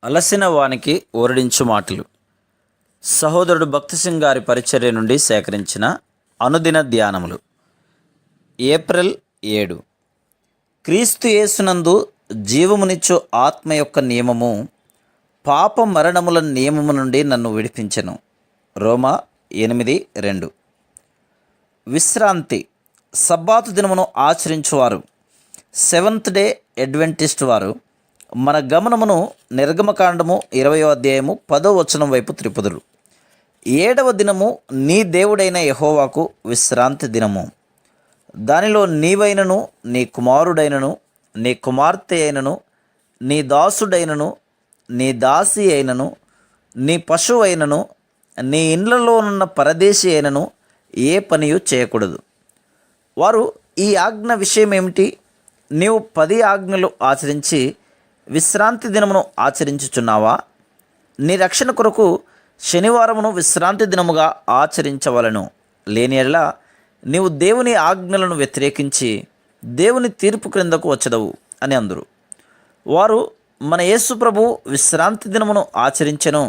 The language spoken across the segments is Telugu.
అలసిన వానికి ఓరడించు మాటలు. సహోదరుడు భక్తి సింగ్ గారి పరిచర్య నుండి సేకరించిన అనుదిన ధ్యానములు. ఏప్రిల్ 7. క్రీస్తు యేసునందు జీవమునిచ్చు ఆత్మ యొక్క నియమము పాప మరణముల నియమము నుండి నన్ను విడిపించెను. రోమా 8:2. విశ్రాంతి. సబ్బాతు దినమును ఆచరించువారు, సెవెంత్ డే అడ్వెంటిస్ట్ వారు మన గమనమును నిర్గమకాండము 20వ అధ్యాయము 10వ వచనం వైపు త్రిపుదురు. 7వ దినము నీ దేవుడైన యెహోవాకు విశ్రాంతి దినము. దానిలో నీవైనను, నీ కుమారుడైనను, నీ కుమార్తె అయినను, నీ దాసుడైనను, నీ దాసి అయినను, నీ పశువు అయినను, నీ ఇండ్లలోనున్న పరదేశి అయినను ఏ పనియు చేయకూడదు. వారు ఈ ఆజ్ఞ విషయం ఏమిటి? నీవు 10 ఆజ్ఞలు ఆచరించి విశ్రాంతి దినమును ఆచరించుచున్నావా? నీ రక్షణ కొరకు శనివారమును విశ్రాంతి దినముగా ఆచరించవలను. లేని యెడల నీవు దేవుని ఆజ్ఞలను వ్యతిరేకించి దేవుని తీర్పు క్రిందకు వచ్చదవు అని అందురు. వారు మన యేసు ప్రభు విశ్రాంతి దినమును ఆచరించెను,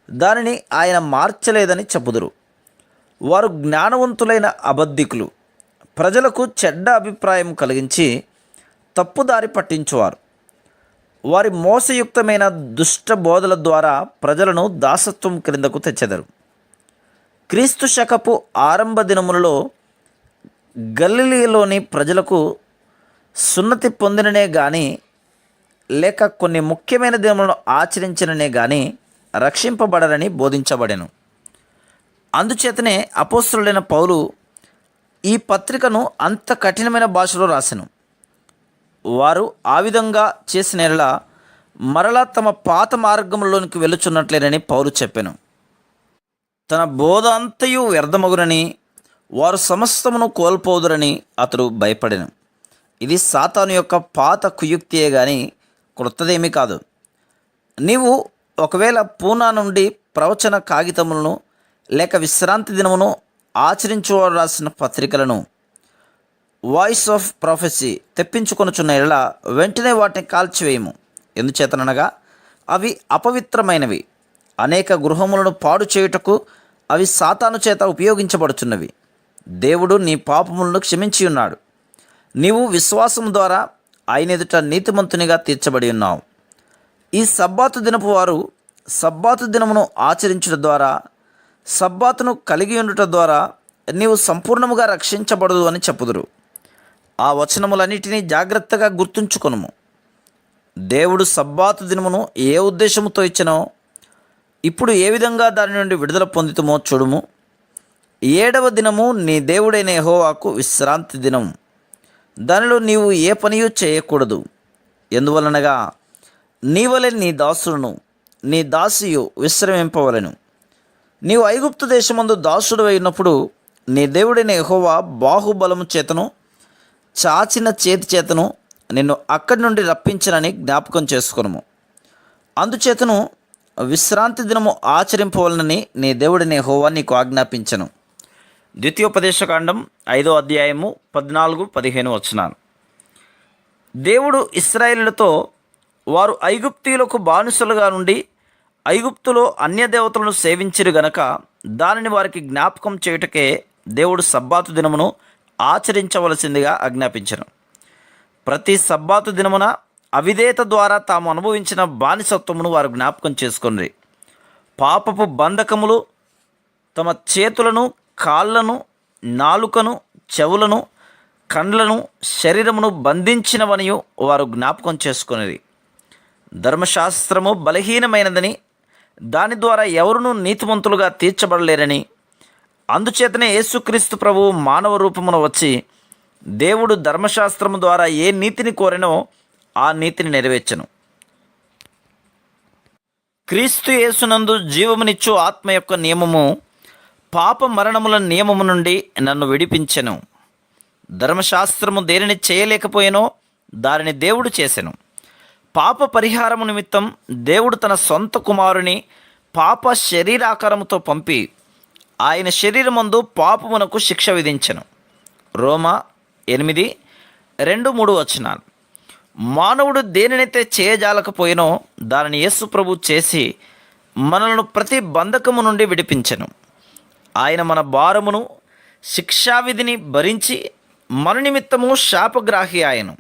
దానిని ఆయన మార్చలేదని చెప్పుదురు. వారు జ్ఞానవంతులైన అబద్ధికులు, ప్రజలకు చెడ్డ అభిప్రాయం కలిగించి తప్పుదారి పట్టించువారు. వారి మోసయుక్తమైన దుష్ట బోధల ద్వారా ప్రజలను దాసత్వం క్రిందకు తెచ్చెదరు. క్రీస్తు శకపు ఆరంభ దినములలో గలిలయలోని ప్రజలకు సున్నతి పొందిననే గాని, లేక కొన్ని ముఖ్యమైన దినములను ఆచరించిననే గాని రక్షింపబడరని బోధించబడెను. అందుచేతనే అపోస్తలుడైన పౌలు ఈ పత్రికను అంత కఠినమైన భాషలో రాసెను. వారు ఆ విధంగా చేసిన యెడల మరలా తమ పాత మార్గంలోనికి వెళ్ళుచున్నట్లేనని పౌలు చెప్పెను. తన బోధ అంతయు వ్యర్థమగునని, వారు సమస్తమును కోల్పోదురని అతడు భయపడెను. ఇది సాతాను యొక్క పాత కుయుక్తియే గాని క్రొత్తదేమీ కాదు. నీవు ఒకవేళ పూనా నుండి ప్రవచన కాగితములను లేక విశ్రాంతి దినమును ఆచరించువారు రాసిన పత్రికలను, వాయిస్ ఆఫ్ ప్రొఫెసీ తెప్పించుకొనుచున్న యెడల వెంటనే వాటిని కాల్చివేయము. ఎందుచేతననగా అవి అపవిత్రమైనవి. అనేక గృహములను పాడు చేయుటకు అవి సాతాను చేత ఉపయోగించబడుచున్నవి. దేవుడు నీ పాపములను క్షమించి ఉన్నాడు. నీవు విశ్వాసం ద్వారా ఆయన ఎదుట నీతిమంతునిగా తీర్చబడి ఉన్నావు. ఈ సబ్బాతు దినపు వారు సబ్బాతు దినమును ఆచరించుట ద్వారా, సబ్బాతును కలిగి ఉండుట ద్వారా నీవు సంపూర్ణముగా రక్షించబడదు అని చెప్పుదురు. ఆ వచనములన్నిటినీ జాగ్రత్తగా గుర్తుంచుకొనుము. దేవుడు సబ్బాతు దినమును ఏ ఉద్దేశముతో ఇచ్చినో, ఇప్పుడు ఏ విధంగా దాని నుండి విడుదల పొందుతుమో చూడుము. 7వ దినము నీ దేవుడైన యెహోవాకు విశ్రాంతి దినం. దానిలో నీవు ఏ పనియూ చేయకూడదు. ఎందువలనగా నీవలె నీ దాసులను, నీ దాసియు విశ్రమింపవలెను. నీవు ఐగుప్తు దేశమందు దాసుడు అయినప్పుడు నీ దేవుడైన యెహోవా బాహుబలము చేతను, చాచిన చేతి చేతను నిన్ను అక్కడి నుండి రప్పించనని జ్ఞాపకం చేసుకొనుము. అందుచేతను విశ్రాంతి దినము ఆచరింపవలనని నీ దేవుడిని యెహోవా నీకు ఆజ్ఞాపించను. ద్వితీయోపదేశకాండం 5వ అధ్యాయము 14-15 వచనాలు. దేవుడు ఇశ్రాయేలులతో వారు ఐగుప్తీయులకు బానిసలుగా నుండి ఐగుప్తులో అన్యదేవతలను సేవించిరు గనక దానిని వారికి జ్ఞాపకం చేయుటకే దేవుడు సబ్బాతు దినమును ఆచరించవలసిందిగా ఆజ్ఞాపించను. ప్రతి సబ్బాతు దినమున అవిధేయత ద్వారా తాము అనుభవించిన బానిసత్వమును వారు జ్ఞాపకం చేసుకొనిరి. పాపపు బంధకములు తమ చేతులను, కాళ్ళను, నాలుకను, చెవులను, కండ్లను, శరీరమును బంధించినవనియు వారు జ్ఞాపకం చేసుకొనిరి. ధర్మశాస్త్రము బలహీనమైనదని, దాని ద్వారా ఎవరునూ నీతిమంతులుగా తీర్చబడలేరని, అందుచేతనే యేసుక్రీస్తు ప్రభువు మానవ రూపమున వచ్చి దేవుడు ధర్మశాస్త్రము ద్వారా ఏ నీతిని కోరెనో ఆ నీతిని నెరవేర్చెను. క్రీస్తు యేసునందు జీవమునిచ్చు ఆత్మ యొక్క నియమము పాప మరణముల నియమము నుండి నన్ను విడిపించెను. ధర్మశాస్త్రము దేనిని చేయలేకపోయేనో దానిని దేవుడు చేసెను. పాప పరిహారము నిమిత్తం దేవుడు తన సొంత కుమారుని పాప శరీరాకారముతో పంపి ఆయన శరీరమందు పాపమునకు శిక్ష విధించెను. రోమా 8:2-3 వచనాలు. మానవుడు దేనినైతే చేయజాలకపోయినో దానిని యేసు ప్రభు చేసి మనలను ప్రతి బంధకము నుండి విడిపించెను. ఆయన మన భారమును శిక్షావిధిని భరించి మన నిమిత్తము శాపగ్రాహి ఆయను.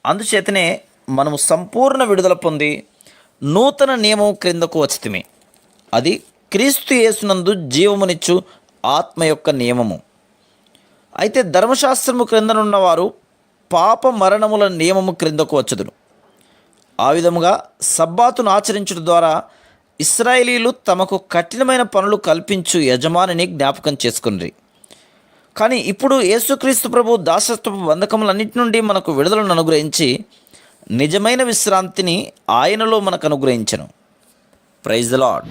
అందుచేతనే మనము సంపూర్ణ విడుదల పొంది నూతన నియమం క్రిందకు వచ్చితిమి. అది క్రీస్తు యేసునందు జీవమునిచ్చు ఆత్మ యొక్క నియమము. అయితే ధర్మశాస్త్రము క్రిందనున్నవారు పాప మరణముల నియమము క్రిందకు వచ్చుదురు. ఆ విధముగా సబ్బాతును ఆచరించడం ద్వారా ఇశ్రాయేలీలు తమకు కఠినమైన పనులు కల్పించు యజమానిని జ్ఞాపకం చేసుకుని. కానీ ఇప్పుడు యేసుక్రీస్తు ప్రభు దాసత్వపు బంధకములన్నిటి నుండి మనకు విడుదలను అనుగ్రహించి నిజమైన విశ్రాంతిని ఆయనలో మనకు అనుగ్రహించెను. Praise the lord.